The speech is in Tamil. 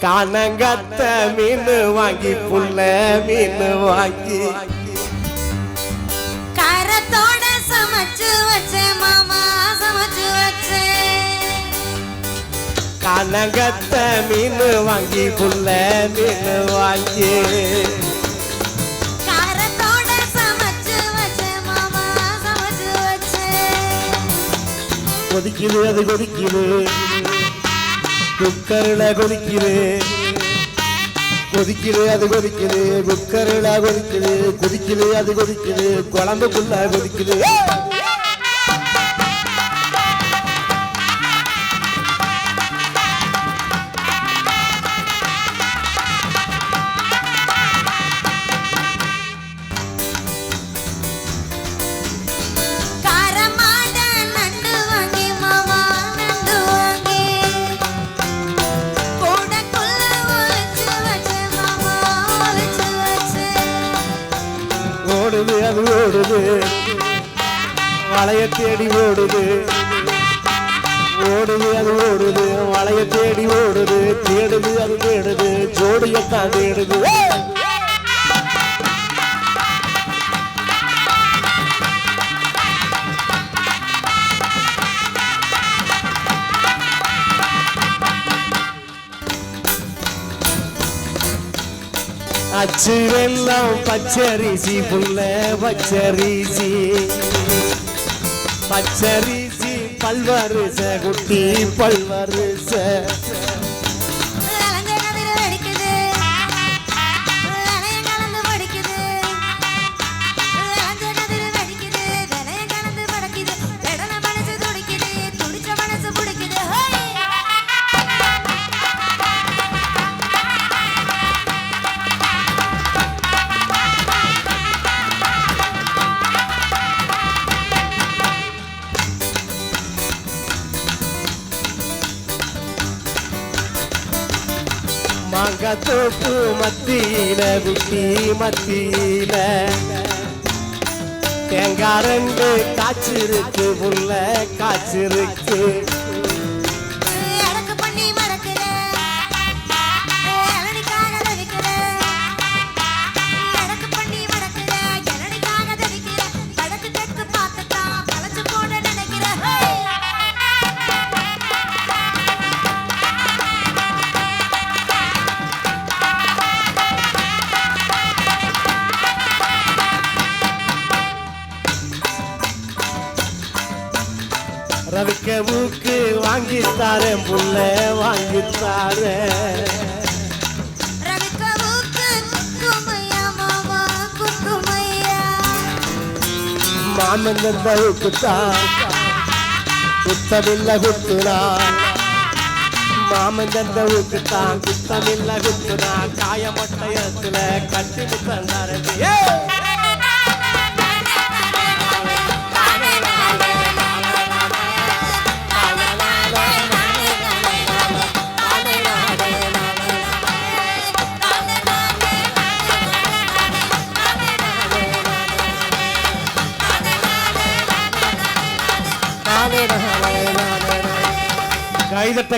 காணங்கத்த மீன் வாங்கி புள்ள மீன் வாங்கி காரத்தோட சமைச்சு வச்சே மாமா சமைச்சு வச்சே காணங்கத்த மீன் வாங்கி புள்ள மீன் வாங்கி காரத்தோட சமைச்சு வச்சே மாமா சமைச்சு வச்சே கொதிக்குது அது கொதிக்குது குக்கர்ல கொதிக்குது கொதிக்குது அது கொதிக்குது குக்கர்ல கொதிக்குது கொதிக்குது அது கொதிக்குது குழம்புக்குள்ள கொதிக்குது ஓடுது அது ஓடுது வளைய தேடி ஓடுது ஓடுது அது ஓடுது வளைய தேடி ஓடுது தேடுது அது தேடுது ஜோடியத்தான் தேடுது அச்சு வெள்ளம் பச்சரிசி புள்ள பச்சரிசி பச்சரிசி பல்வரிச குட்டி பல்வரிச மாங்கத்தோப்பு மத்தியில குட்டி மத்தியில தேங்காய் ரெண்டு காய்ச்சிருக்கு புள்ள காய்ச்சிருக்கு ரவிக்க ஊக்கு வாங்கித்தாரேன் புள்ள வாங்கித்தாரேன் மாமன் ஊக்குத்தான் குத்தமில்ல குத்துனா மாமன் ஊக்குத்தான் குத்தமில்ல குத்துனா காயமொட்டையத்துல கட்டி முத்தாரு கைதட்ட